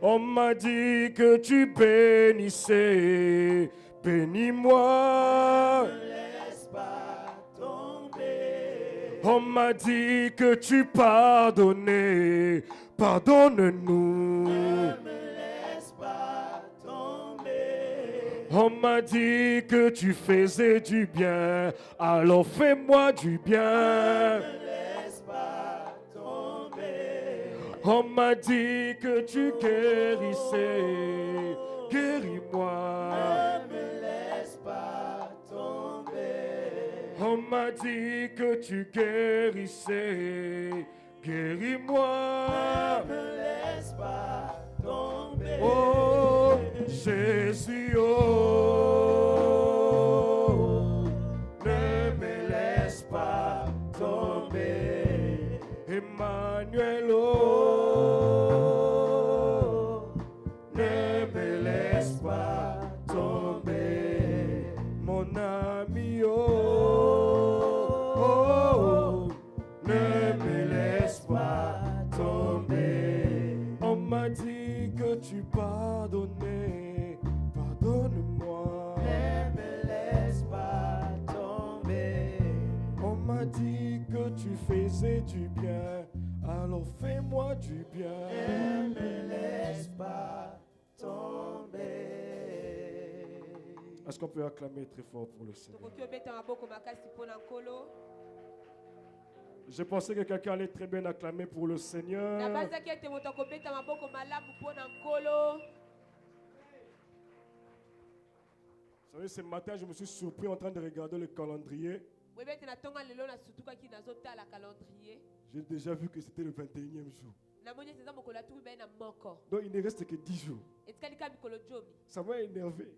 On m'a dit que tu bénissais. Bénis-moi. Ne me laisse pas tomber. On m'a dit que tu pardonnais. Pardonne-nous. Ne me laisse pas tomber. On m'a dit que tu faisais du bien. Alors fais-moi du bien. Ne me laisse pas tomber. On m'a dit que tu guérissais. Guéris-moi. Ne me laisse pas tomber. On m'a dit que tu guérissais. Guéris-moi. Ne me laisse pas tomber. Oh, Jésus, oh, ne me laisse pas tomber. Emmanuel, oh, ne me laisse pas tomber. Mon ami, oh, ne me laisse pas tomber. On m'a dit que tu pardonnais, pardonne-moi. Ne me laisse pas tomber. On m'a dit que tu faisais du bien, alors fais-moi du bien. Ne me laisse pas tomber. Est-ce qu'on peut acclamer très fort pour le Seigneur? Je pensais que quelqu'un allait très bien acclamer pour le Seigneur. Vous savez, ce matin, je me suis surpris en train de regarder le calendrier. J'ai déjà vu que c'était le 21e jour. Donc il ne reste que 10 jours. Ça m'a énervé.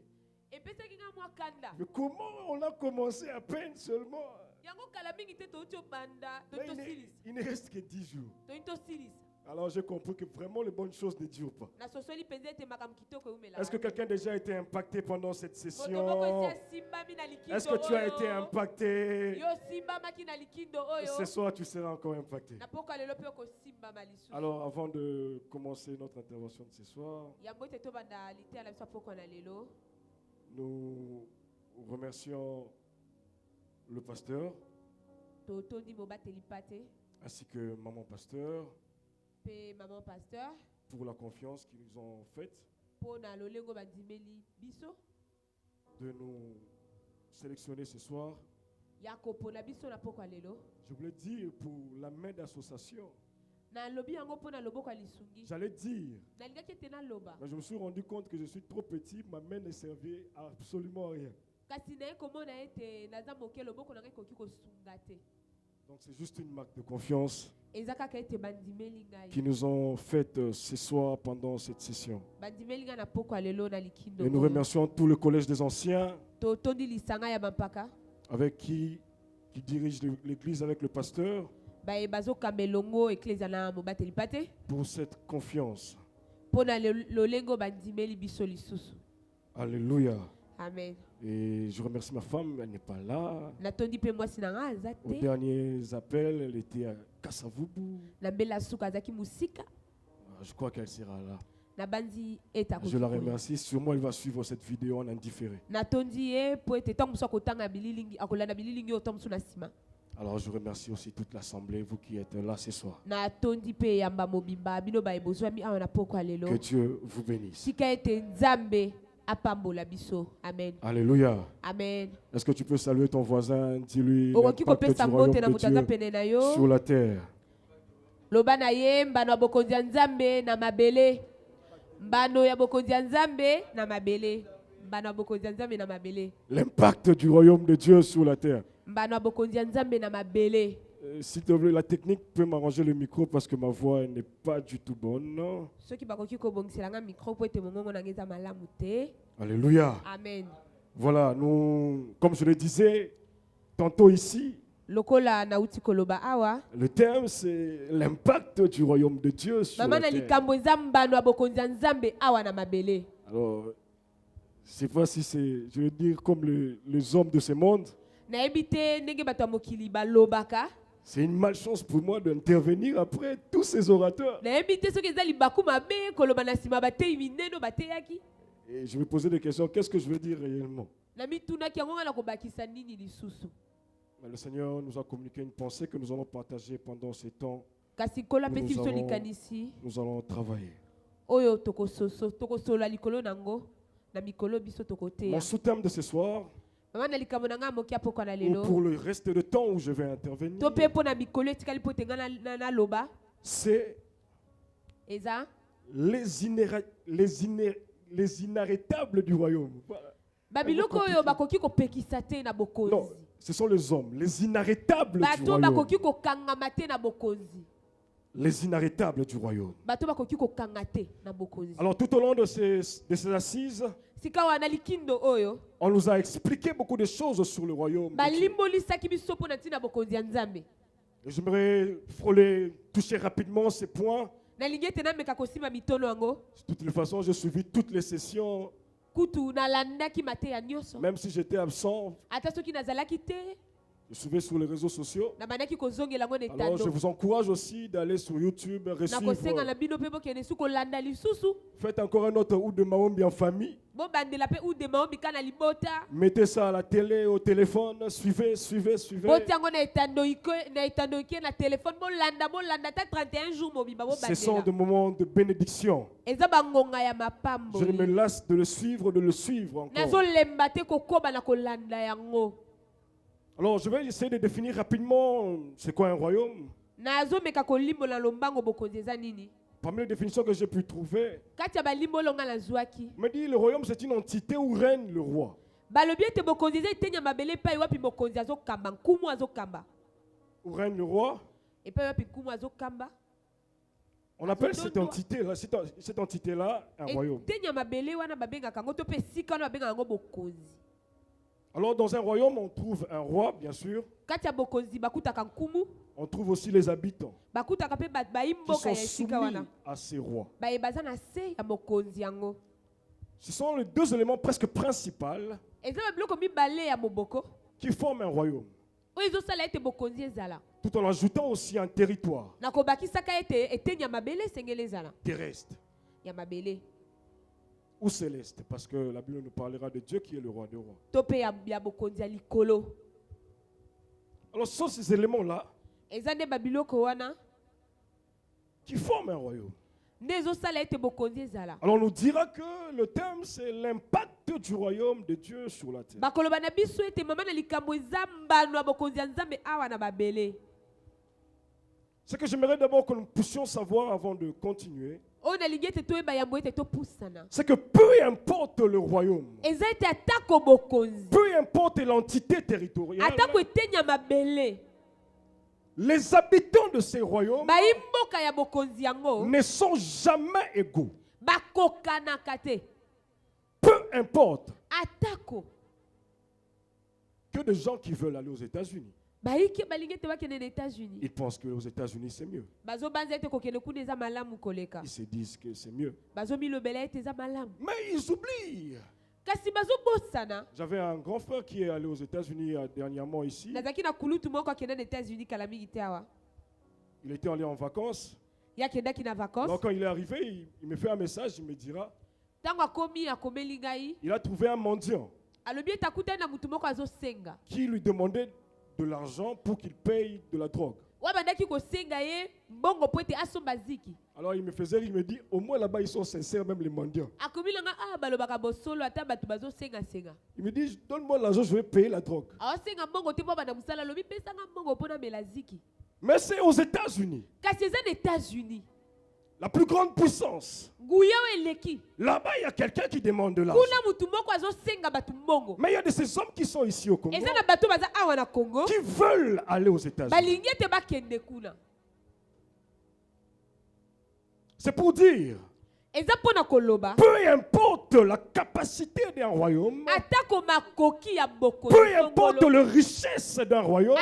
Mais comment on a commencé à peine seulement? Mais il ne reste que 10 jours. Alors j'ai compris que vraiment les bonnes choses ne durent pas. Est-ce que quelqu'un a déjà été impacté pendant cette session? Est-ce que tu as été impacté? Ce soir tu seras encore impacté. Alors avant de commencer notre intervention de ce soir, nous remercions le pasteur ainsi que maman pasteur pour la confiance qu'ils nous ont faite de nous sélectionner ce soir. Je voulais dire pour la main d'association. J'allais dire, mais je me suis rendu compte que je suis trop petit, ma main ne servait à absolument rien. Donc c'est juste une marque de confiance qui nous ont faite ce soir pendant cette session. Et nous remercions tout le collège des anciens avec qui dirige l'église avec le pasteur pour cette confiance. Alléluia. Amen. Et je remercie ma femme, elle n'est pas là. Aux derniers appels, elle était à Kassavubu. Je crois qu'elle sera là. Je la remercie. Sûrement, elle va suivre cette vidéo en indifféré. Alors, je remercie aussi toute l'assemblée, vous qui êtes là ce soir. Que Dieu vous bénisse. Amen. Alléluia. Amen. Est-ce que tu peux saluer ton voisin, dis-lui l'impact du royaume de Dieu sur la terre. L'impact du royaume de Dieu sur la terre. S'il te plaît, la technique peut m'arranger le micro parce que ma voix n'est pas du tout bonne. Non? Alléluia. Amen. Voilà, nous, comme je le disais tantôt ici, le thème c'est l'impact du royaume de Dieu sur la terre. Alors, je ne sais pas si c'est, je veux dire, comme les hommes de ce monde. C'est une malchance pour moi d'intervenir après tous ces orateurs. Et je me posais des questions, qu'est-ce que je veux dire réellement? Mais le Seigneur nous a communiqué une pensée que nous allons partager pendant ces temps. Nous allons travailler. Mon sous-thème de ce soir, ou pour le reste du temps où je vais intervenir, c'est les inarrêtables du royaume. Non, ce sont les hommes, les inarrêtables du royaume. Les inarrêtables du royaume. Alors tout au long de ces assises, on nous a expliqué beaucoup de choses sur le royaume. J'aimerais toucher rapidement ces points. De toutes les façons, j'ai suivi toutes les sessions. Même si j'étais absent, je suivais sur les réseaux sociaux. Alors je vous encourage aussi d'aller sur YouTube, suivre. Faites encore un autre Oud de Maombi en famille. Mettez ça à la télé, au téléphone, suivez. Ce sont des moments de bénédiction. Je me lasse de le suivre encore. Alors, je vais essayer de définir rapidement c'est quoi un royaume. Parmi les définitions que j'ai pu trouver, me dit le royaume c'est une entité où règne le roi. Où règne le roi. On appelle cette entité-là un royaume. Alors dans un royaume, on trouve un roi, bien sûr. On trouve aussi les habitants qui sont soumis à ces rois. Ce sont les deux éléments presque principaux qui forment un royaume. Tout en ajoutant aussi un territoire terrestre ou céleste, parce que la Bible nous parlera de Dieu qui est le roi des rois. Alors ce sont ces éléments-là qui forment un royaume. Alors on nous dira que le thème c'est l'impact du royaume de Dieu sur la terre. Ce que j'aimerais d'abord que nous puissions savoir avant de continuer, c'est que peu importe le royaume, peu importe l'entité territoriale, les habitants de ces royaumes ne sont jamais égaux. Peu importe que des gens qui veulent aller aux États-Unis, ils pensent que aux États-Unis c'est mieux. Ils se disent que c'est mieux. Mais ils oublient. J'avais un grand frère qui est allé aux États-Unis dernièrement ici. Il était allé en vacances. Donc quand il est arrivé, il me fait un message, il me dira, il a trouvé un mendiant qui lui demandait de l'argent pour qu'il paye de la drogue. Alors il me faisait rire, il me dit, au moins là-bas ils sont sincères, même les mendiants. Il me dit, donne-moi l'argent, je vais payer la drogue. Mais c'est aux États-Unis. La plus grande puissance. Là-bas, il y a quelqu'un qui demande de l'argent. Mais il y a de ces hommes qui sont ici au Congo qui veulent aller aux États-Unis. C'est pour dire Peu importe la capacité d'un royaume, peu importe la richesse d'un royaume,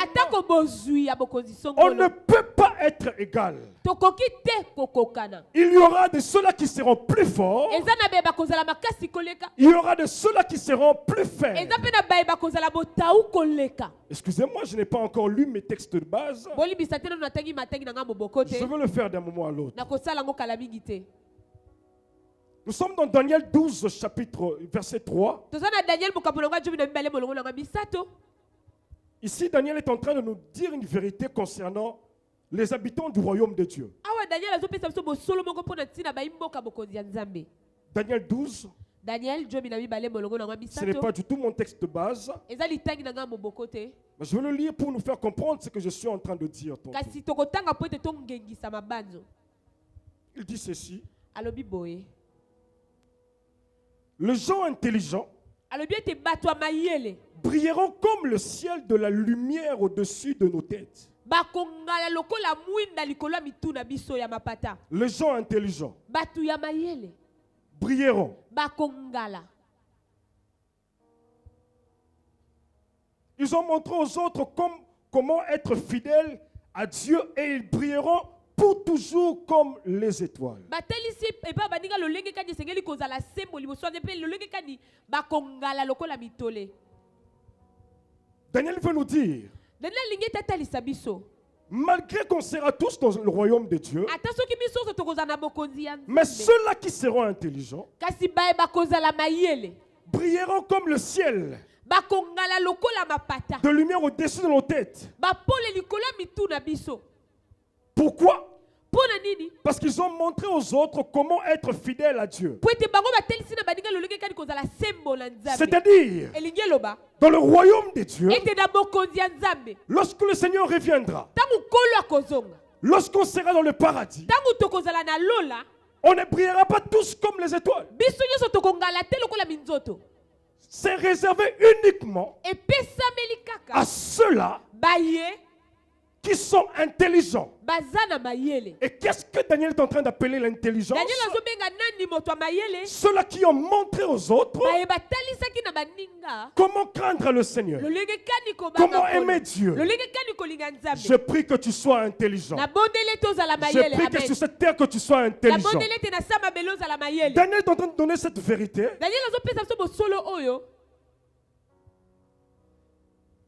on ne peut pas être égal. Il y aura de ceux-là qui seront plus forts, il y aura de ceux-là qui seront plus faibles. Excusez-moi, je n'ai pas encore lu mes textes de base. Je veux le faire d'un moment à l'autre. Nous sommes dans Daniel 12, chapitre, verset 3. Ici, Daniel est en train de nous dire une vérité concernant les habitants du royaume de Dieu. Daniel 12. Ce n'est pas du tout mon texte de base. Mais je veux le lire pour nous faire comprendre ce que je suis en train de dire. Il dit ceci. Les gens intelligents brilleront comme le ciel de la lumière au-dessus de nos têtes. Les gens intelligents brilleront. Ils ont montré aux autres comment être fidèles à Dieu et ils brilleront pour toujours comme les étoiles. Daniel veut nous dire, malgré qu'on sera tous dans le royaume de Dieu, mais ceux-là qui seront intelligents brilleront comme le ciel de lumière au-dessus de nos têtes. Pourquoi? Parce qu'ils ont montré aux autres comment être fidèles à Dieu. C'est-à-dire, dans le royaume de Dieu, lorsque le Seigneur reviendra, lorsqu'on sera dans le paradis, on ne brillera pas tous comme les étoiles. C'est réservé uniquement à ceux-là qui sont intelligents. Et qu'est-ce que Daniel est en train d'appeler l'intelligence? Ceux-là qui ont montré aux autres comment craindre le Seigneur, comment aimer Dieu. Je prie que tu sois intelligent. Je prie que sur cette terre que tu sois intelligent. Daniel est en train de donner cette vérité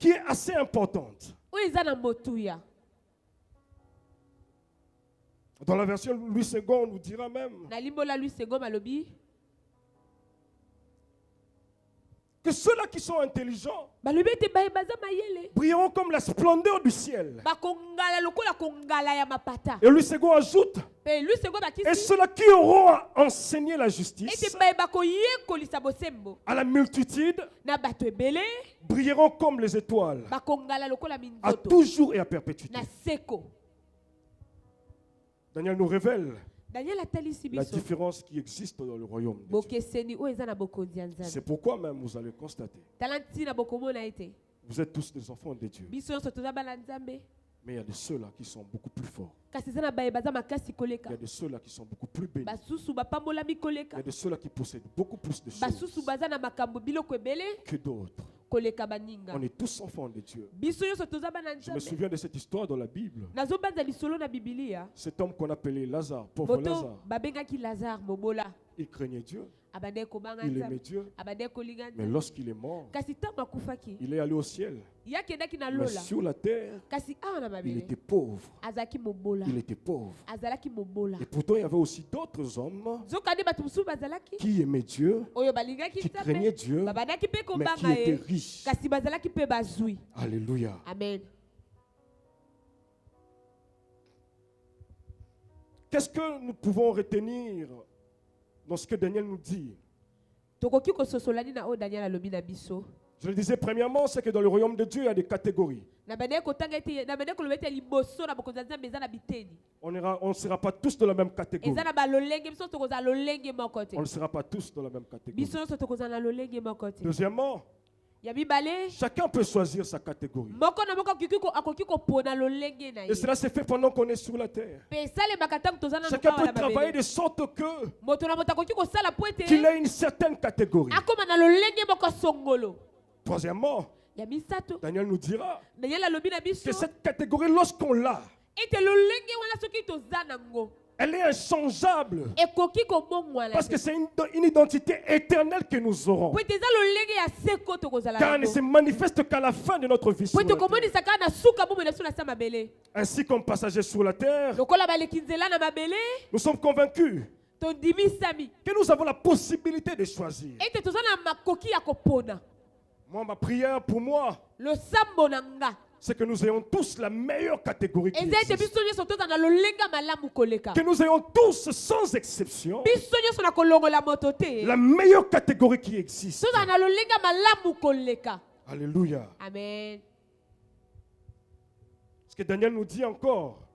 qui est assez importante. Dans la version Louis II, on nous dira même que ceux-là qui sont intelligents brilleront comme la splendeur du ciel. Et Louis II ajoute, et ceux-là qui auront enseigné la justice à la multitude brilleront comme les étoiles à toujours et à perpétuité. Daniel nous révèle la différence qui existe dans le royaume de Dieu. C'est pourquoi même vous allez constater, vous êtes tous des enfants de Dieu. Mais il y a de ceux-là qui sont beaucoup plus forts. Il y a de ceux-là qui sont beaucoup plus bénis. Il y a de ceux-là qui possèdent beaucoup plus de choses que d'autres. On est tous enfants de Dieu. Je me souviens de cette histoire dans la Bible. Cet homme qu'on appelait Lazare, pauvre Lazare, il craignait Dieu. Il aimait Dieu. Mais lorsqu'il est mort, il est allé au ciel. Mais sur la terre, il était pauvre. Il était pauvre. Et pourtant, il y avait aussi d'autres hommes qui aimaient Dieu, qui craignaient Dieu, mais qui étaient riches. Alléluia. Amen. Qu'est-ce que nous pouvons retenir dans ce que Daniel nous dit? Je le disais premièrement, c'est que dans le royaume de Dieu, il y a des catégories. On ne sera pas tous de la même catégorie. On ne sera pas tous dans la même catégorie. Deuxièmement, Chacun peut choisir sa catégorie. Et cela s'est fait pendant qu'on est sur la terre. Chacun peut travailler de sorte que qu'il ait une certaine catégorie. Troisièmement, Daniel nous dira que cette catégorie, lorsqu'on l'a, elle est inchangeable. Parce que c'est une identité éternelle que nous aurons. Car elle ne se manifeste qu'à la fin de notre vie sur la terre. Ainsi comme passagers sur la terre, nous sommes convaincus que nous avons la possibilité de choisir. Moi, ma prière pour moi, c'est que nous ayons tous la meilleure catégorie qui existe. Que nous ayons tous, sans exception, la meilleure catégorie qui existe. Alléluia. Amen. Ce que Daniel nous dit encore,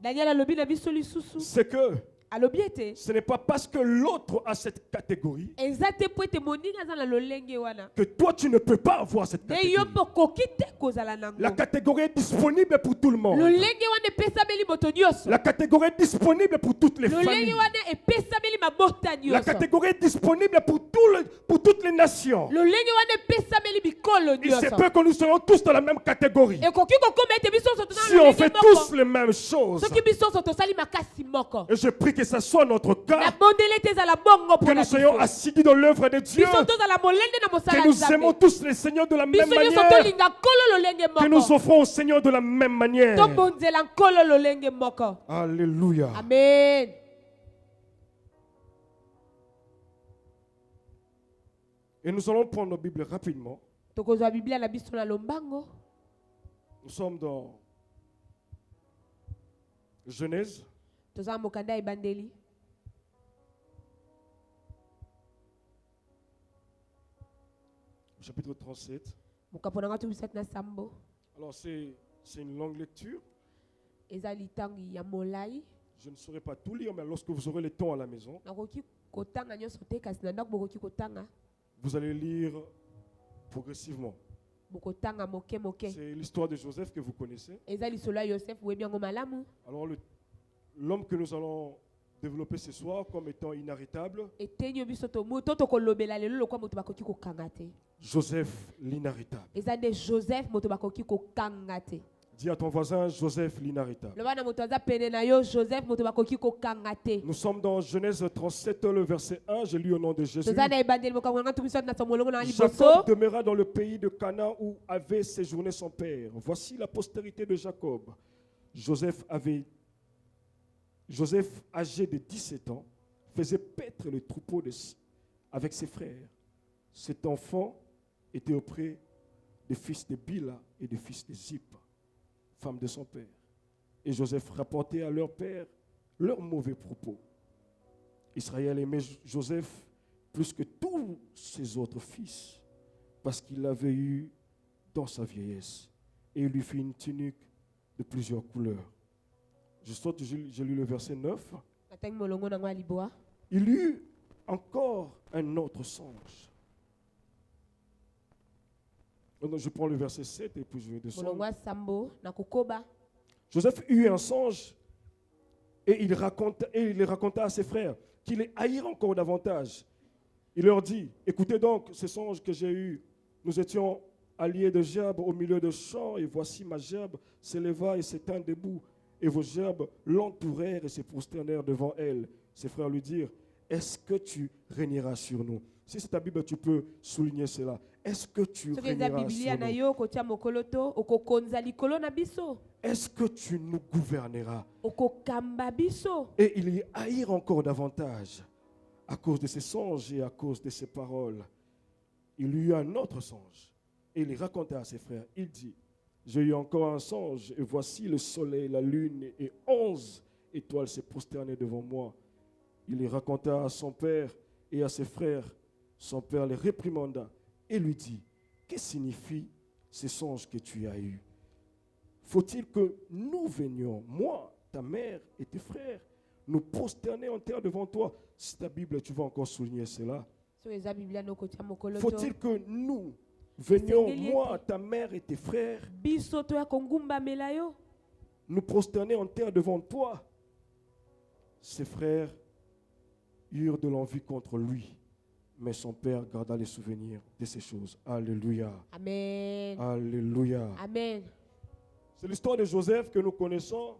c'est que ce n'est pas parce que l'autre a cette catégorie que toi tu ne peux pas avoir cette catégorie. La catégorie est disponible pour tout le monde. La catégorie est disponible pour toutes les familles. La catégorie est disponible pour toutes les nations. Il se peut que nous soyons tous dans la même catégorie. Si on fait tous les mêmes choses, et je prie que ce soit notre cas, que nous soyons assidus dans l'œuvre de Dieu, que nous aimons tous les Seigneurs de la même manière, que nous offrons au Seigneur de la même manière. Alléluia. Amen. Et nous allons prendre nos Bibles rapidement. Nous sommes dans Genèse. Chapitre 37. Alors c'est une longue lecture. Je ne saurais pas tout lire, mais lorsque vous aurez le temps à la maison, vous allez lire progressivement. C'est l'histoire de Joseph que vous connaissez. Alors l'homme que nous allons développer ce soir comme étant inarrêtable, Joseph l'inarrêtable. Dis à ton voisin, Joseph l'inarrêtable. Nous sommes dans Genèse 37, le verset 1. J'ai lu au nom de Jésus. Jacob demeura dans le pays de Canaan où avait séjourné son père. Voici la postérité de Jacob. Joseph, âgé de 17 ans, faisait paître le troupeau avec ses frères. Cet enfant était auprès des fils de Bila et des fils de Zip, femme de son père. Et Joseph rapportait à leur père leurs mauvais propos. Israël aimait Joseph plus que tous ses autres fils, parce qu'il l'avait eu dans sa vieillesse. Et il lui fit une tunique de plusieurs couleurs. J'ai lu le verset 9. Il eut encore un autre songe. Je prends le verset 7 et puis je vais descendre. Joseph eut un songe et il le raconta à ses frères qui les haïrent encore davantage. Il leur dit, écoutez donc ce songe que j'ai eu. Nous étions alliés de gerbes au milieu de champs et voici ma gerbe s'éleva et s'étint debout. Et vos gerbes l'entourèrent et se prosternèrent devant elle. Ses frères lui dirent, est-ce que tu régneras sur nous? Si c'est ta Bible, tu peux souligner cela. Est-ce que tu régneras sur nous? Est-ce que tu nous gouverneras? Et ils y haïrent encore davantage à cause de ses songes et à cause de ses paroles. Il eut un autre songe et il raconta à ses frères. Il dit, j'ai eu encore un songe, et voici le soleil, la lune et 11 étoiles se prosternaient devant moi. Il les raconta à son père et à ses frères. Son père les réprimanda et lui dit, que signifient ces songes que tu as eus? Faut-il que nous venions, moi, ta mère et tes frères, nous prosterner en terre devant toi? Si ta Bible, tu vas encore souligner cela. Faut-il que nous venions, moi, ta mère et tes frères, nous prosterner en terre devant toi. Ses frères eurent de l'envie contre lui, mais son père garda les souvenirs de ces choses. Alléluia. Amen. Alléluia. Amen. C'est l'histoire de Joseph que nous connaissons.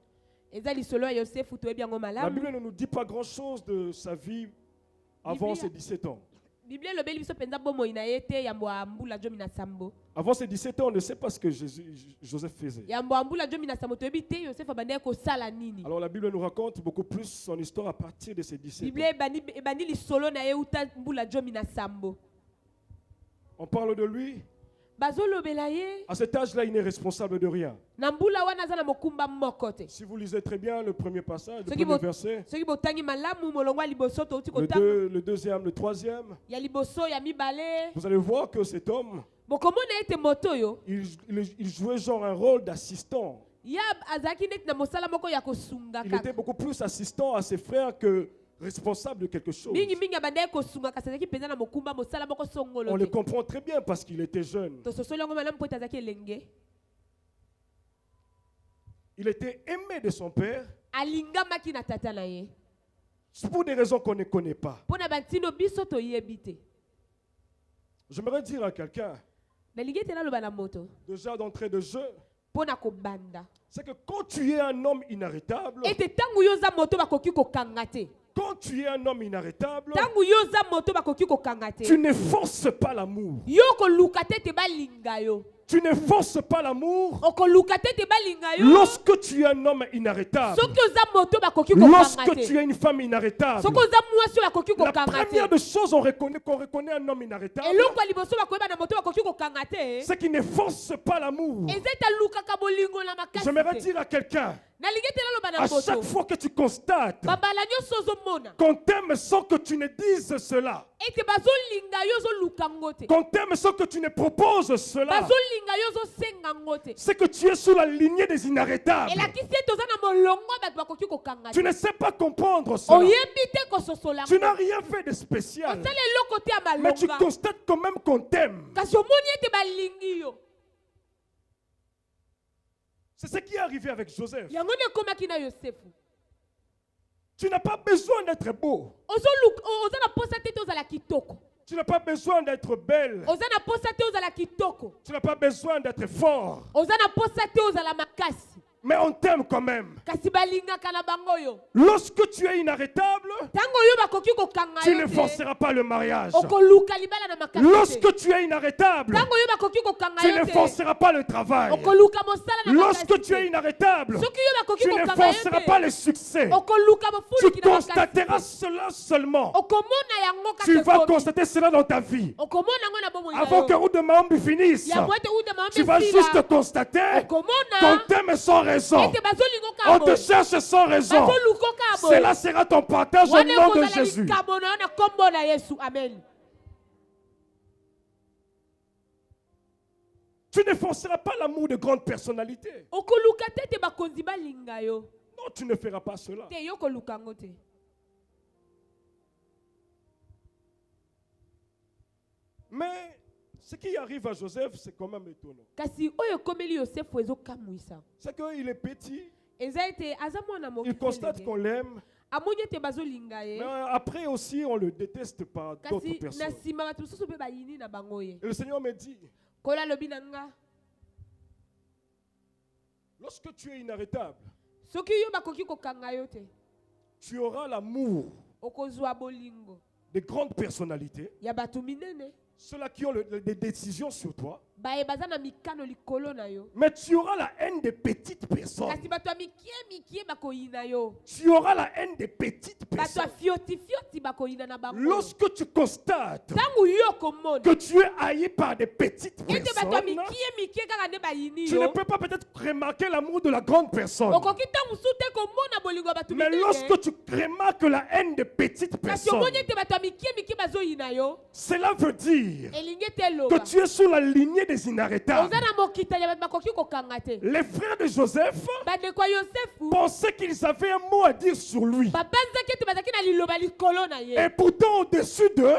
La Bible ne nous dit pas grand-chose de sa vie avant ses 17 ans. Avant ses 17 ans, on ne sait pas ce que Joseph faisait. Alors la Bible nous raconte beaucoup plus son histoire à partir de ses 17 ans. On parle de lui. À cet âge-là, il n'est responsable de rien. Si vous lisez très bien le premier passage, le premier verset, le deuxième, le troisième, vous allez voir que cet homme, il jouait genre un rôle d'assistant. Il était beaucoup plus assistant à ses frères que responsable de quelque chose. On le comprend très bien parce qu'il était jeune. Il était aimé de son père. C'est pour des raisons qu'on ne connaît pas. J'aimerais dire à quelqu'un, déjà d'entrée de jeu, c'est que quand tu es un homme inarrêtable, quand tu es un homme inarrêtable, tu ne forces pas l'amour. Tu ne forces pas l'amour lorsque tu es un homme inarrêtable. Lorsque tu es une femme inarrêtable. La première des choses qu'on reconnaît un homme inarrêtable, c'est qu'il ne force pas l'amour. J'aimerais dire à quelqu'un, à chaque fois que tu constates qu'on t'aime sans que tu ne dises cela, qu'on t'aime sans que tu ne proposes cela, c'est que tu es sous la lignée des inarrêtables. Tu ne sais pas comprendre cela. Tu n'as rien fait de spécial, mais tu constates quand même qu'on t'aime. C'est ce qui est arrivé avec Joseph. Tu n'as pas besoin d'être beau. Tu n'as pas besoin d'être belle. Tu n'as pas besoin d'être fort. Mais on t'aime quand même. Lorsque tu es inarrêtable, tu ne forceras pas le mariage. Lorsque tu es inarrêtable, tu ne forceras pas le travail. Lorsque tu es inarrêtable, tu ne forceras pas le succès. Tu constateras cela seulement. Tu vas constater cela dans ta vie. Avant que Route de Mahombi finisse, tu vas juste constater qu'on t'aime sans raison. On te cherche sans raison. Cela sera ton partage au nom de Jésus. Tu ne forceras pas l'amour de grandes personnalités. Non, tu ne feras pas cela. Mais ce qui arrive à Joseph, c'est quand même étonnant. C'est qu'il est petit. Il constate qu'on l'aime. Mais après aussi, on le déteste par d'autres personnes. Et le Seigneur me dit, lorsque tu es inarrêtable, tu auras l'amour de grandes personnalités, ceux-là qui ont des décisions sur toi. Mais tu auras la haine des petites personnes. Tu auras la haine des petites personnes. Lorsque tu constates que tu es haï par des petites personnes, tu ne peux pas peut-être remarquer l'amour de la grande personne. Mais lorsque tu remarques la haine des petites personnes, cela veut dire que tu es sous la lignée des inarrêtables. Les frères de Joseph pensaient qu'ils avaient un mot à dire sur lui. Et pourtant, au-dessus d'eux,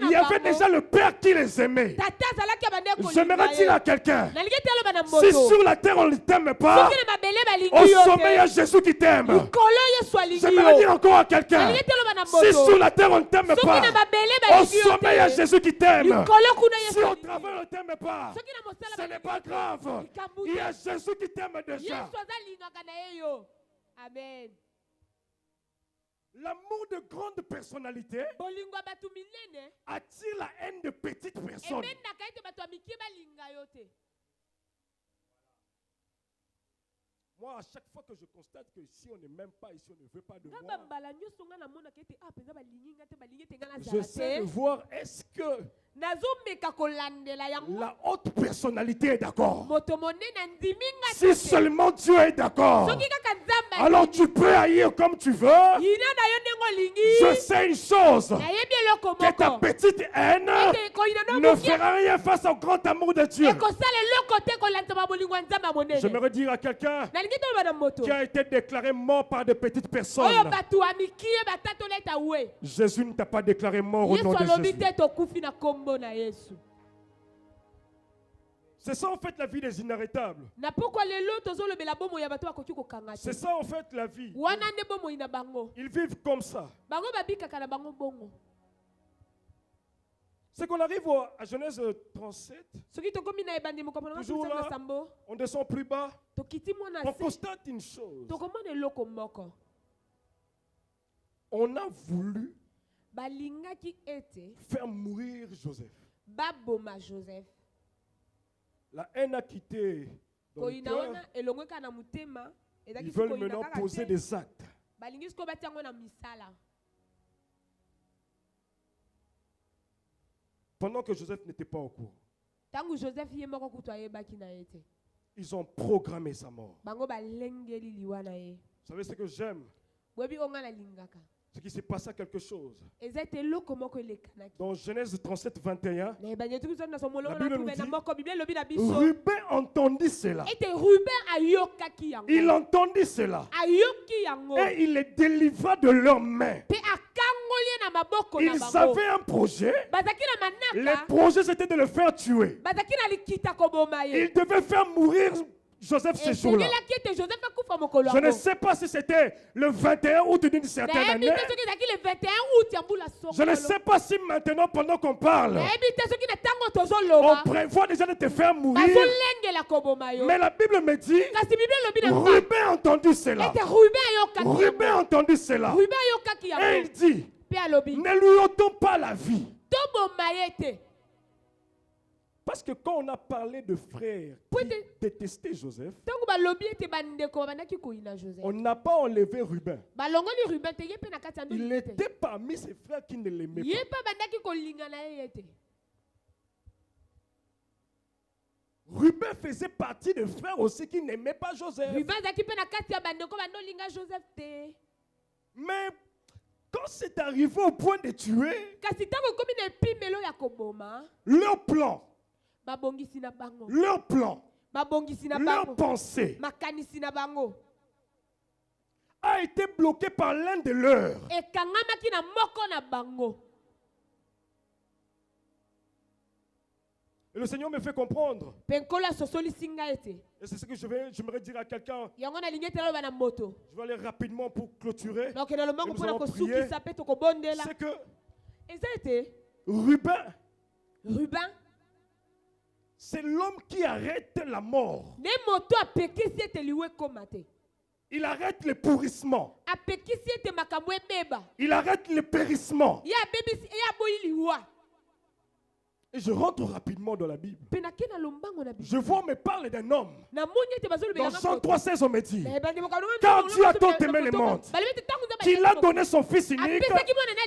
il y avait déjà le Père qui les aimait. J'aimerais dire à quelqu'un, si sur la terre on ne t'aime pas, au sommet il y a Jésus qui t'aime. J'aimerais dire encore à quelqu'un, si sur la terre on ne t'aime pas, au sommet il y a Jésus qui t'aime. Si au travail on ne t'aime pas, ce n'est pas grave. Il y a Jésus qui t'aime déjà. Amen. L'amour de grandes personnalités attire la haine de petites personnes. Moi, à chaque fois que je constate que si on ne m'aime pas, ici on ne veut pas de moi, j'essaie de voir est-ce que la haute personnalité est d'accord. Si seulement Dieu est d'accord, alors tu peux haïr comme tu veux. Je sais une chose, que ta petite haine ne fera rien face au grand amour de Dieu. J'aimerais dire à quelqu'un qui a été déclaré mort par de petites personnes, Jésus ne t'a pas déclaré mort au nom de Jésus. C'est ça en fait la vie des inarrêtables. C'est ça en fait la vie. Ils vivent comme ça. C'est qu'on arrive à Genèse 37. Toujours là, on descend plus bas. On constate une chose. On a voulu faire mourir Joseph. La haine a quitté dans le cœur. Ils veulent maintenant poser des actes. Pendant que Joseph n'était pas au courant, ils ont programmé sa mort. Vous savez ce que j'aime? C'est qu'il s'est passé quelque chose. Dans Genèse 37, 21, la Bible nous dit, Ruben entendit cela. Il entendit cela. Et il les délivra de leurs mains. Ils avaient un projet. Le projet, c'était de le faire tuer. Ils devaient faire mourir Joseph ce jour-là. Je ne sais pas si c'était le 21 août d'une certaine année. Je ne sais pas si maintenant, pendant qu'on parle, on prévoit déjà de te faire mourir. Mais la Bible me dit, Ruben a entendu cela. Ruben a entendu cela. Et il dit, ne lui ôtons pas la vie. Parce que quand on a parlé de frères qui détestaient Joseph, on n'a pas enlevé Ruben. Il était parmi ses frères qui ne l'aimaient pas. Ruben faisait partie des frères aussi qui n'aimaient pas Joseph. Mais quand c'est arrivé au point de tuer, leur plan, leur pensée a été bloqué par l'un de leurs. Et le Seigneur me fait comprendre. Et c'est ce que j'aimerais dire à quelqu'un. Je vais aller rapidement pour clôturer. Nous allons prier. C'est que Ruben, c'est l'homme qui arrête la mort. Il arrête le pourrissement. Il arrête le périssement. Et je rentre rapidement dans la Bible. Je vois, on me parle d'un homme. Dans Jean 3,16, on me dit, car Dieu a tant aimé le monde qu'il a donné son Fils unique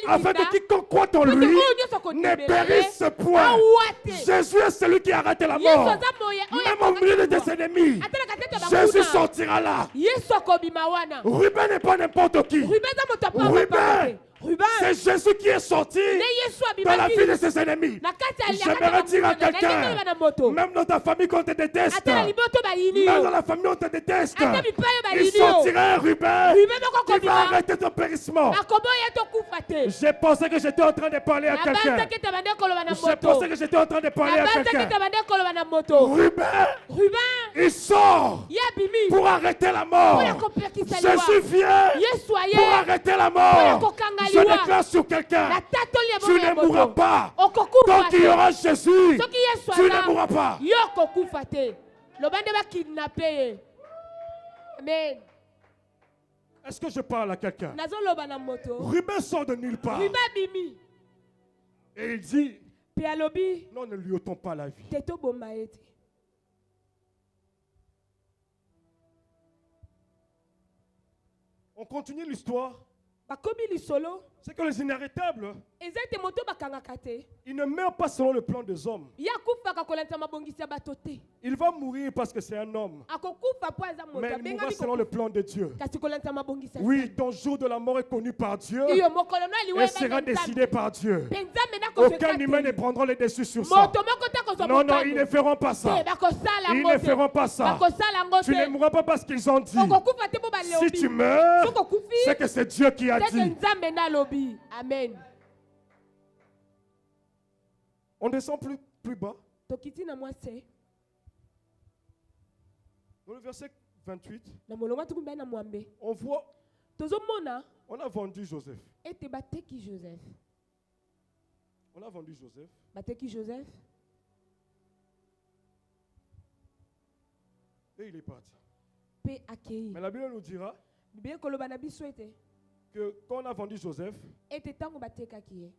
afin que quiconque croit en lui ne périsse point. Jésus est celui qui a arrêté la mort. Même au milieu de tes ennemis, Jésus sortira là. Ruben n'est pas n'importe qui. Ruben C'est Jésus qui est sorti dans la vie de ses ennemis. J'aimerais dire à quelqu'un, même dans ta famille qu'on te déteste, même dans la famille on te déteste, il sortira un Ruben qui va arrêter ton périssement. J'ai pensé que j'étais en train de parler à quelqu'un. J'ai pensé que j'étais en train de parler à quelqu'un. Ruben, il sort pour arrêter la mort. Jésus vient pour arrêter la mort. Je déclare sur quelqu'un, tu ne mourras pas. Tant qu'il y aura Jésus, tu ne mourras pas. Amen. Est-ce que je parle à quelqu'un? Ruben sort de nulle part. Et il dit, non, ne lui ôtons pas la vie. On continue l'histoire. C'est que les inarrêtables, il ne meurt pas selon le plan des hommes. Il va mourir parce que c'est un homme. Mais il mourra selon le plan de Dieu. Oui, ton jour de la mort est connu par Dieu et sera décidé par Dieu. Aucun humain ne prendra le dessus sur ça. Non, non, ils ne feront pas ça. Ils ne feront pas ça. Tu ne mourras pas parce qu'ils ont dit. Si tu meurs, c'est que c'est Dieu qui a dit. Amen. On descend plus bas. Dans le verset 28, on voit, on a vendu Joseph. On a vendu Joseph. Et il est parti. Mais la Bible nous dira que quand on a vendu Joseph,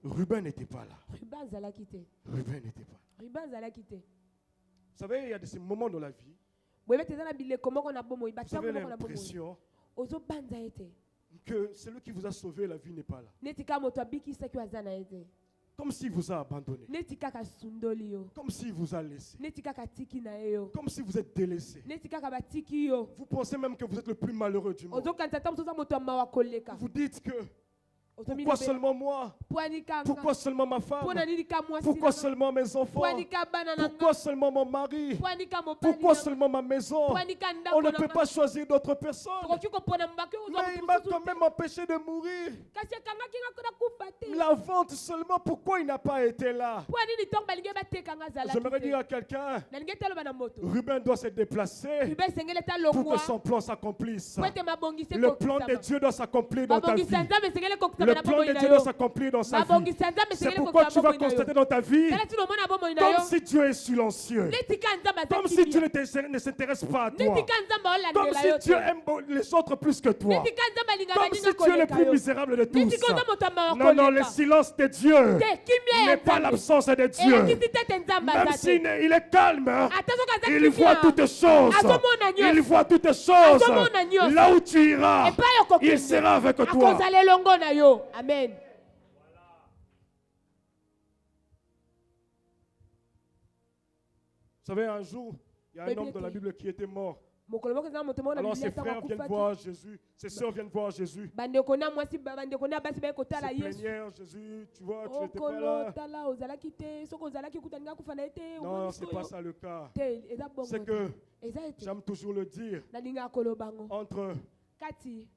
Ruben n'était pas là. Ruben n'était pas là. Vous savez, il y a ces moments dans la vie, vous avez l'impression que celui qui vous a sauvé, la vie n'est pas là. Comme s'il vous a abandonné. Comme s'il vous a laissé. Comme si vous êtes délaissé. Vous pensez même que vous êtes le plus malheureux du monde. Vous dites que pourquoi seulement moi? Pourquoi seulement ma femme? Pourquoi seulement mes enfants? Pourquoi seulement mon mari? Pourquoi seulement ma maison? On ne peut pas choisir d'autres personnes. Mais il m'a quand même empêché de mourir. La vente seulement, pourquoi il n'a pas été là? J'aimerais dire à quelqu'un, Ruben doit se déplacer pour que son plan s'accomplisse. Le plan de Dieu doit s'accomplir dans ta vie. Le plan de Dieu doit s'accomplir dans sa vie. C'est pourquoi tu vas constater dans ta vie comme si Dieu est silencieux. Comme si Dieu ne s'intéresse pas à toi. Comme si Dieu aime les autres plus que toi. Comme si tu es le plus misérable de tous. Non, non, le silence de Dieu n'est pas l'absence de Dieu. Même s'il est calme, il voit toutes choses. Il voit toutes choses. Là où tu iras, il sera avec toi. Amen. Vous savez, un jour, il y a un homme dans la Bible qui était mort. Alors ses frères viennent voir Jésus, ses sœurs viennent voir Jésus. Ils se plaignèrent, Jésus, tu vois, tu n'étais pas là. Non, ce n'est pas ça le cas. C'est que, j'aime toujours le dire, entre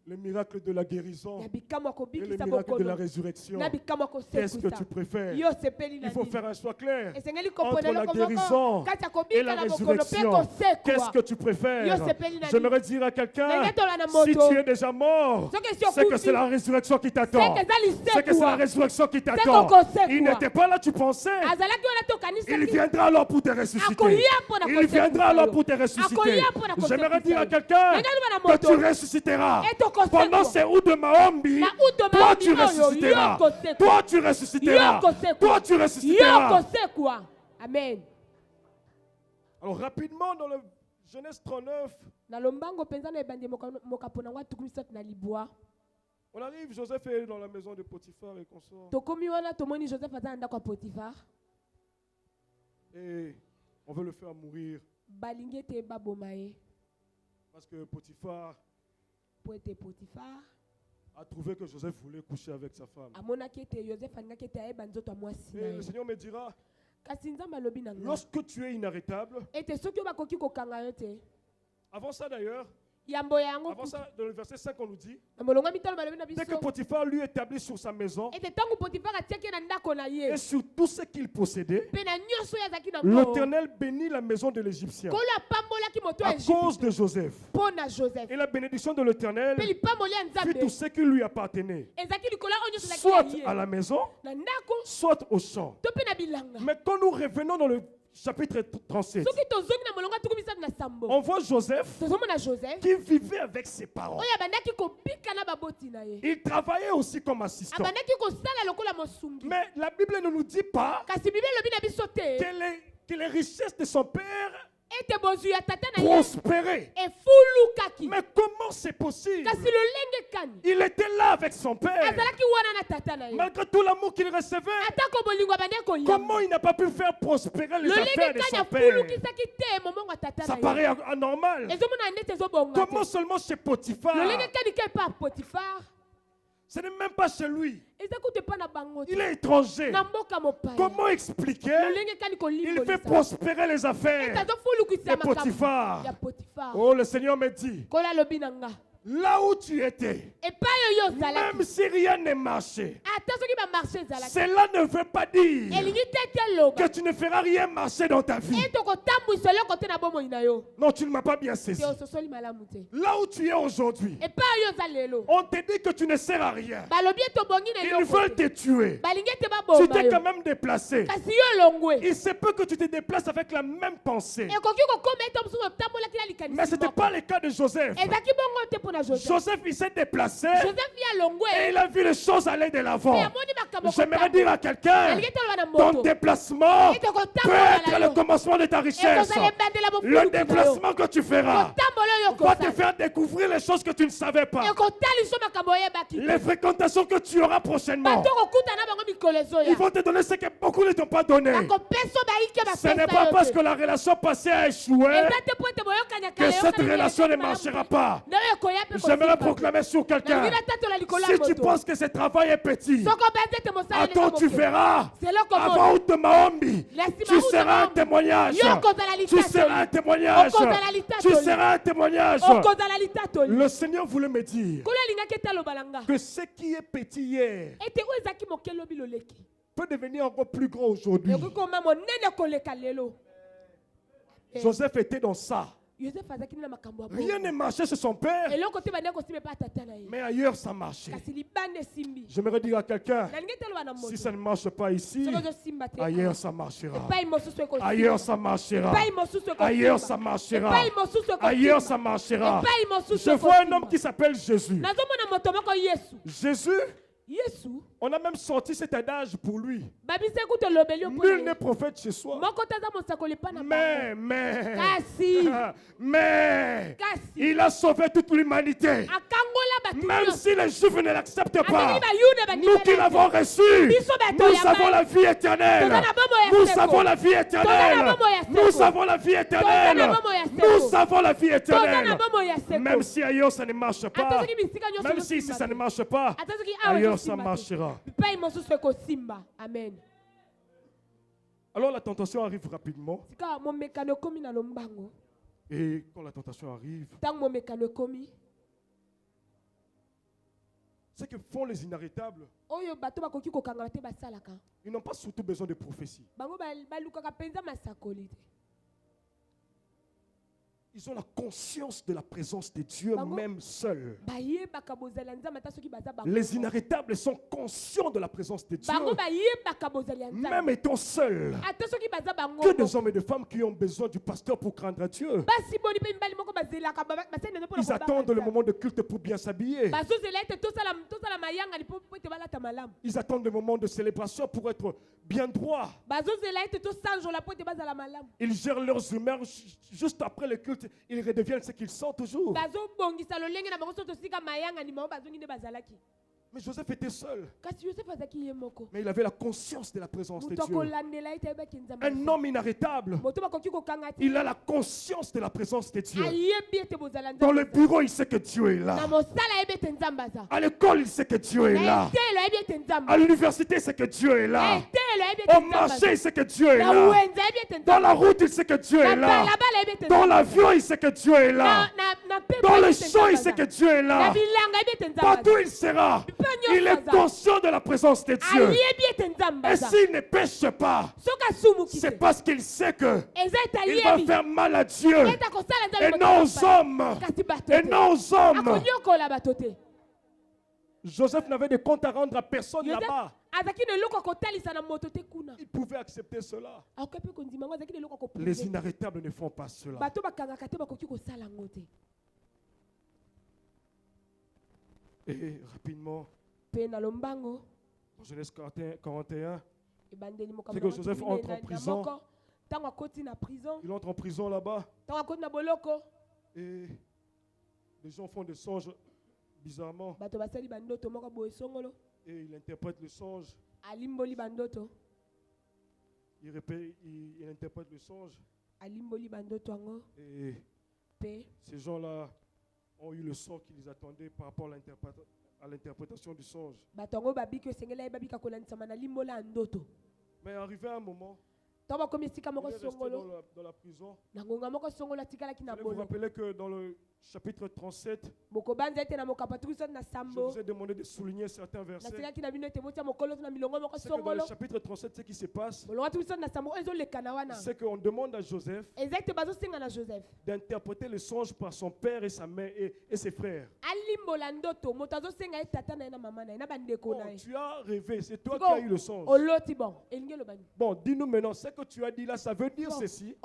le miracle de la guérison et le miracle de la résurrection, qu'est-ce que tu préfères? Il faut faire un choix clair entre la guérison et la résurrection. Qu'est-ce que tu préfères? J'aimerais dire à quelqu'un, si tu es déjà mort, c'est que c'est la résurrection qui t'attend. C'est que c'est la résurrection qui t'attend. Il n'était pas là, tu pensais. Il viendra alors pour te ressusciter. Il viendra alors pour te ressusciter. J'aimerais dire à quelqu'un que tu ressusciteras. Pendant ces Oud de Mahombi, toi tu ressusciteras. Toi tu ressusciteras. Toi tu ressusciteras. Amen. Alors rapidement dans le Genèse 39, on arrive, Joseph est dans la maison de Potiphar et consort. Et on veut le faire mourir. Parce que Potiphar a trouvé que Joseph voulait coucher avec sa femme. Et le Seigneur me dira, lorsque tu es inarrêtable, avant ça d'ailleurs, avant ça, dans le verset 5, on nous dit, dès que Potiphar lui établit sur sa maison et sur tout ce qu'il possédait, l'Éternel bénit la maison de l'Égyptien à cause de Joseph. Et la bénédiction de l'Éternel fut tout ce qui lui appartenait, soit à la maison, soit au champ. Mais quand nous revenons dans le chapitre 37, on voit Joseph qui vivait avec ses parents. Il travaillait aussi comme assistant. Mais la Bible ne nous dit pas que les richesses de son père prospéraient. Mais comment c'est possible? Il était là avec son père. Malgré tout l'amour qu'il recevait, comment il n'a pas pu faire prospérer les affaires de son père? Ça paraît anormal. Comment seulement chez Potiphar? Ce n'est même pas chez lui. Il est étranger. Comment expliquer? Il fait prospérer les affaires de Potiphar. Oh, le Seigneur me dit, là où tu étais, même si rien ne marchait, cela ne veut pas dire que tu ne feras rien marcher dans ta vie. Non, tu ne m'as pas bien saisi. Là où tu es aujourd'hui, on te dit que tu ne sers à rien. Ils veulent te tuer. Tu t'es quand même déplacé. Il se peut que tu te déplaces avec la même pensée. Mais ce n'était pas le cas de Joseph. Joseph, il s'est déplacé et il a vu les choses aller de l'avant. J'aimerais dire à quelqu'un, ton déplacement peut être le commencement de ta richesse. Le déplacement que tu feras va te faire découvrir les choses que tu ne savais pas. Les fréquentations que tu auras prochainement, ils vont te donner ce que beaucoup ne t'ont pas donné. Ce n'est pas parce que la relation passée a échoué que cette relation ne marchera pas. J'aimerais proclamer sur quelqu'un, si tu penses que ce travail est petit, attends, tu verras, avant de Maombi, tu seras un témoignage. Tu seras un témoignage. Tu seras un témoignage. Le Seigneur voulait me dire que ce qui est petit hier peut devenir encore plus grand aujourd'hui. Joseph était dans ça. Rien ne marchait chez son père, mais ailleurs ça marchait. J'aimerais dire à quelqu'un, si ça ne marche pas ici, ailleurs ça marchera. Ailleurs ça marchera. Ailleurs ça marchera. Ailleurs ça marchera. Je vois un homme qui s'appelle Jésus. Jésus, on a même sorti cet adage pour lui. Nul n'est prophète chez soi. Mais il a sauvé toute l'humanité. Même si les Juifs ne l'acceptent pas, nous qui l'avons reçu, nous avons la vie éternelle. Nous avons la vie éternelle. Nous avons la vie éternelle. Nous avons la vie éternelle. Même si ailleurs ça ne marche pas, même si ici ça ne marche pas, ailleurs ça marchera. Amen. Alors la tentation arrive rapidement. Et quand la tentation arrive, ce que font les inarrêtables, ils n'ont pas surtout besoin de prophétie. Ils ont la conscience de la présence de Dieu même seuls. Les inarrêtables sont conscients de la présence de Dieu, même étant seuls. Que des hommes et des femmes qui ont besoin du pasteur pour craindre Dieu. Ils attendent le moment de culte pour bien s'habiller. Ils attendent le moment de célébration pour être bien droit. Ils gèrent leurs humeurs juste après le culte. Ils redeviennent ce qu'ils sont toujours. Mais Joseph était seul. Mais il avait la conscience de la présence de Dieu. Un homme inarrêtable. Il a la conscience de la présence de Dieu. Dans le bureau, il sait que Dieu est là. À l'école, il sait que Dieu est là. À l'université, il sait que Dieu est là. Au marché, il sait que Dieu est là. Dans la route, il sait que Dieu est là. Dans l'avion, il sait que Dieu est là. Dans le champ, il sait que Dieu est là. Partout, il sera. Il est conscient de la présence de Dieu. Et s'il ne pêche pas, c'est parce qu'il sait que il va faire mal à Dieu et non aux hommes. Et non aux hommes. Joseph n'avait de compte à rendre à personne là-bas. Il pouvait accepter cela. Les inarrêtables ne font pas cela. Et rapidement, en Genèse 41, c'est que Joseph entre en prison. Il entre en prison là-bas. Et les gens font des songes bizarrement. Et il interprète le songe. Il interprète le songe. Et ces gens-là ont eu le sort qu'ils attendaient par rapport à l'interprétation du songe. Mais arrivé à un moment, il est resté dans la prison. Vous vous rappelez que dans le chapitre 37, je vous ai demandé de souligner certains versets. C'est que dans le chapitre 37, ce qui se passe, c'est qu'on demande à Joseph d'interpréter le songe par son père et sa mère et ses frères. Bon, tu as rêvé, c'est toi qui as eu le songe. Bon, dis-nous maintenant, ce que tu as dit là, ça veut dire ceci.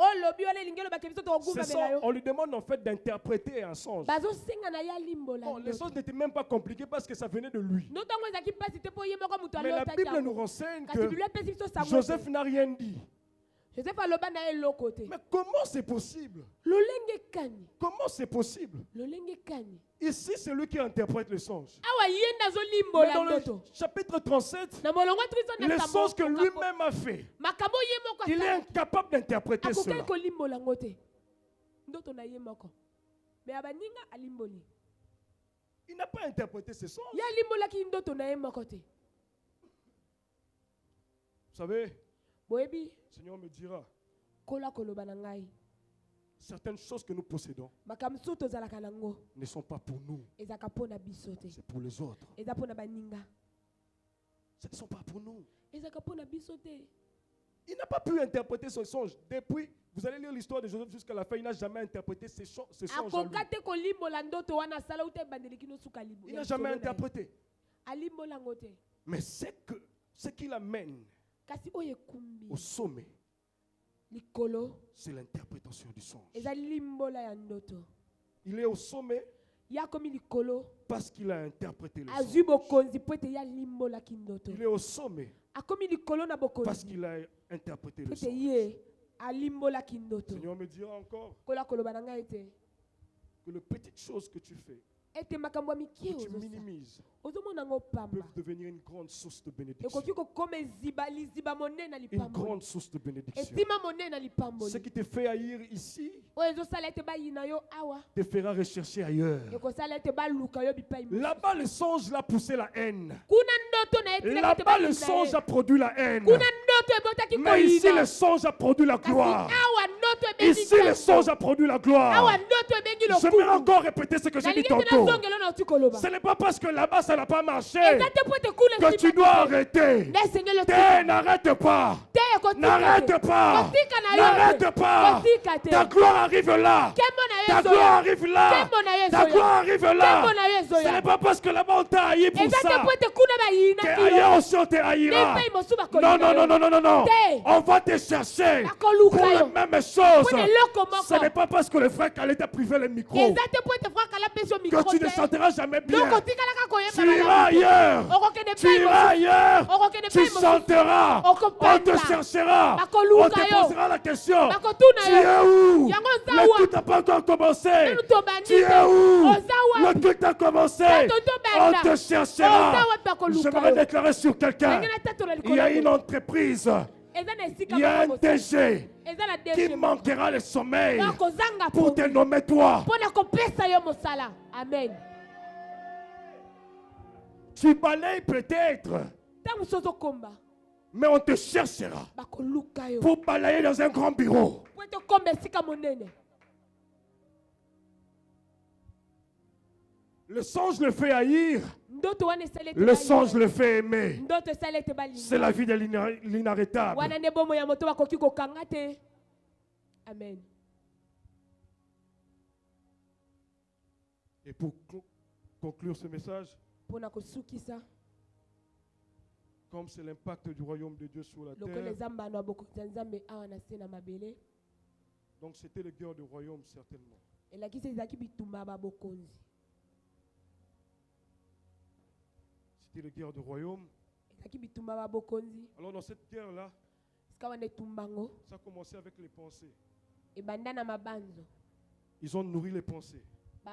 On lui demande en fait d'interpréter un songe. Bon, le songe n'était même pas compliqué parce que ça venait de lui. Mais la Bible nous renseigne que Joseph n'a rien dit. Mais comment c'est possible? Comment c'est possible? Ici, c'est lui qui interprète le songe. Mais dans le chapitre 37, le songe que lui-même a fait, il est incapable d'interpréter cela. Il n'a pas interprété ce songe. Vous savez, le Seigneur me dira, certaines choses que nous possédons ne sont pas pour nous, c'est pour les autres. Ce ne sont pas pour nous. Il n'a pas pu interpréter ce songe. Depuis, vous allez lire l'histoire de Joseph jusqu'à la fin, il n'a jamais interprété ce songe. Il n'a jamais interprété. Mais ce qui l'amène au sommet, c'est l'interprétation du songe. Il est au sommet parce qu'il a interprété le songe. Il est au sommet parce qu'il a interprété le songe. Le Seigneur me dira encore que les petites choses que tu fais, que tu minimises, peuvent devenir une grande source de bénédiction. Une grande source de bénédiction. Ce qui te fait haïr ici te fera rechercher ailleurs. Là-bas, le songe l'a poussé la haine. Là-bas, le songe a produit la haine. Mais ici, le songe a produit la gloire. Ici, le songe a produit la gloire. Je vais encore répéter ce que j'ai dit tantôt. Ce n'est pas parce que là-bas ça n'a pas marché que tu dois arrêter. N'arrête pas. N'arrête pas. N'arrête pas. Ta gloire arrive là. Ta gloire arrive là. Ta gloire arrive là. Ce n'est pas parce que là-bas on t'a haï pour ça que ailleurs aussi on te haïra. Non, non, non, non, non, non, non. On va te chercher pour les mêmes choses. Ce n'est pas parce que le frère Calais t'a privé le micro que tu ne chanteras jamais bien. Tu iras ailleurs. Tu iras ailleurs. Tu chanteras. On te cherchera. On te posera la question. Tu es où? L'écoute n'a pas encore commencé? Tu es où? Le culte a commencé. On te cherchera. J'aimerais déclarer sur quelqu'un. Il y a une entreprise. Il y a un DG qui manquera le sommeil pour te nommer toi. Amen. Tu balayes peut-être, mais on te cherchera pour balayer dans un grand bureau. Le songe le fait haïr, le songe le fait aimer. C'est la vie de l'inarrêtable. Amen. Et pour conclure ce message, comme c'est l'impact du royaume de Dieu sur la terre, donc c'était le guerre du royaume certainement. C'était le guerre du royaume. Alors dans cette guerre-là, ça a commencé avec les pensées. Ils ont nourri les pensées. Le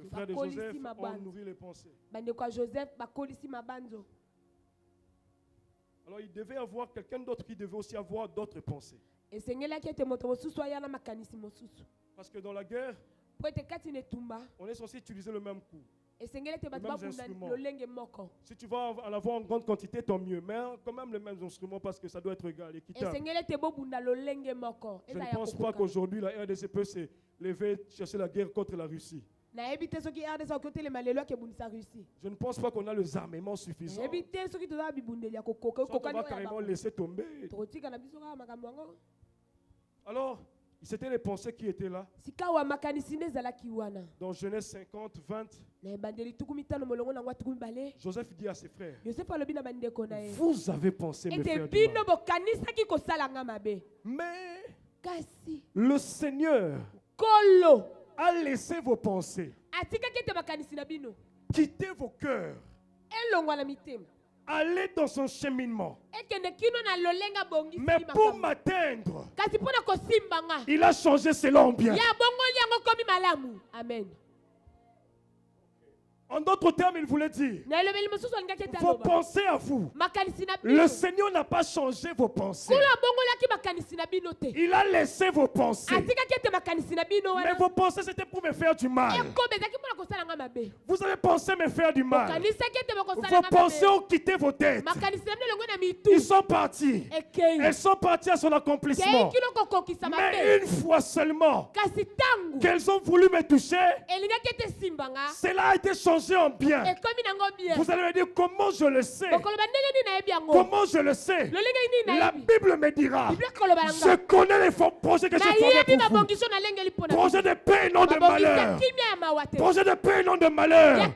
frère de Joseph a nourri les pensées. Alors il devait y avoir quelqu'un d'autre qui devait aussi avoir d'autres pensées. Parce que dans la guerre, on est censé utiliser le même coup. Les mêmes instruments. Si tu vas en avoir en grande quantité, tant mieux. Mais quand même les mêmes instruments parce que ça doit être égal, équitable. Je ne pense pas qu'aujourd'hui la RDC peut se lever chercher la guerre contre la Russie. Je ne pense pas qu'on a les armements suffisants. On va carrément laisser tomber. Alors, c'était les pensées qui étaient là. Dans Genèse 50, 20, Joseph dit à ses frères, vous avez pensé me faire du mal. Mais le Seigneur a laissé vos pensées, quittez vos cœurs, allez dans son cheminement. Mais pour m'atteindre, il a changé selon bien. Amen. En d'autres termes, il voulait dire, vos pensées à vous. Le Seigneur n'a pas changé vos pensées. Il a laissé vos pensées. Mais vos pensées, c'était pour me faire du mal. Vous avez pensé me faire du mal. Vos pensées ont quitté vos têtes. Ils sont partis. Elles sont parties à son accomplissement. Mais une fois seulement qu'elles ont voulu me toucher, cela a été changé en bien. Vous allez me dire comment je le sais. Comment je le sais? La Bible me dira. Je connais les projets que j'ai formés pour vous. Projet de paix et non de malheur. Projet de paix et non de malheur.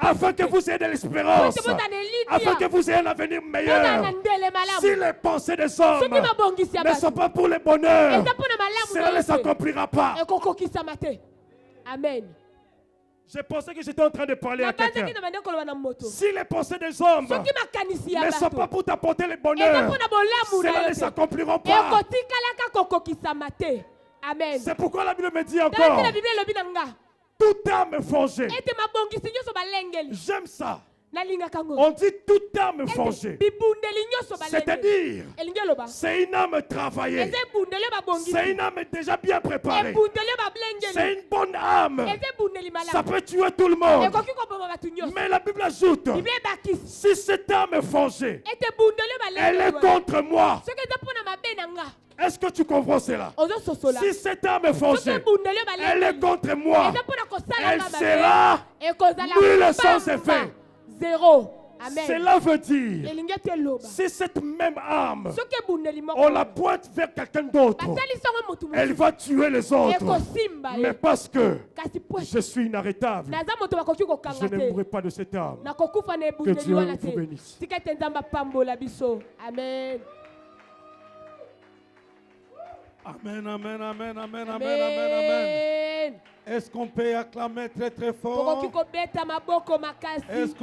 Afin que vous ayez de l'espérance. Afin que vous ayez un avenir meilleur. Si les pensées des hommes ne sont pas pour le bonheur, cela ne s'accomplira pas. Amen. J'ai pensé que j'étais en train de parler à quelqu'un. Si les pensées des hommes ne sont pas pour t'apporter le bonheur, cela ne s'accomplira pas. Amen. C'est pourquoi la Bible me dit encore, toute âme forgée. J'aime ça. On dit toute âme forgée. C'est-à-dire, c'est une âme travaillée. C'est une âme déjà bien préparée. C'est une bonne âme. Ça peut tuer tout le monde. Mais la Bible ajoute, si cette âme forgée, elle est contre moi. Est-ce que tu comprends cela? Si cette âme est forgée, elle est contre moi. Elle sera nulle sans effet. Zéro. Amen. Cela veut dire, si cette même âme, on la pointe vers quelqu'un d'autre, elle va tuer les autres. Mais parce que je suis inarrêtable, je ne mourrai pas de cette âme. Que Dieu vous bénisse. Amen. Amen, amen, amen, amen, amen, amen, amen. Est-ce qu'on peut acclamer très très fort? Est-ce